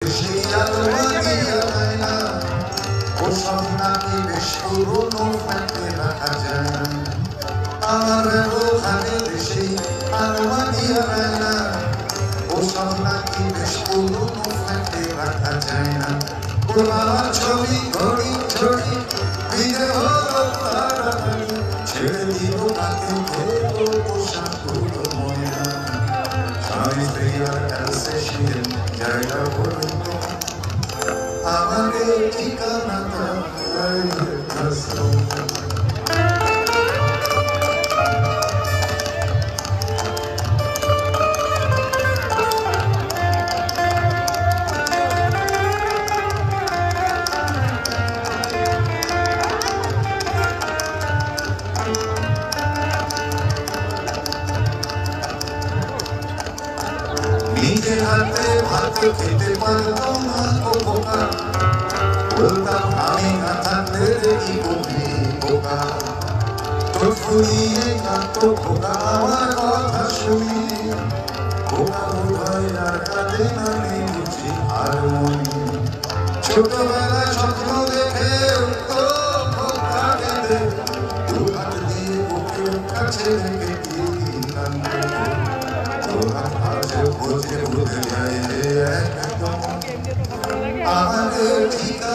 সেই আলো মারিয়া যায় না, ওসব নাকি বেশ পুরনো ফ্ল্যাটে রাখা যায় না। আমার ব্যবহারে বেশি আলো মারিয়া যায় না, ওসব নাকি বেশ পুরনো ফ্ল্যাটে রাখা যায় না। তোমার ছবি ঘড়ি ছড়ি ভিড়ে হলো তাড়াতাড়ি, ছেড়ে দিল তাকে খেলো পোশাক গুলো ময়না। স্বামী স্ত্রী আর অ্যালসেশিয়ান জায়গা পর্যন্ত আমাদের ঠিকানাটা নিজের হাতে ভাত খেতে পারতো না ও বোকা, বলতাম আমি না থাকলে কি করবি বোকা। চোখ ফুলিয়ে কাঁদতো খোকা আমার কথা শুনি, বোকা বোধহয় আর কাঁদে না নেই বুঝি আর মনি। ছোটবেলায় স্বপ্ন দেখে উঠতো খোকা কেঁদে, দু হাত দিয়ে বুকের কাছে রেখে দিয়ে কান্দে। খোঁজে বুঝে যায় যে একদম আমাদের ঠিকানা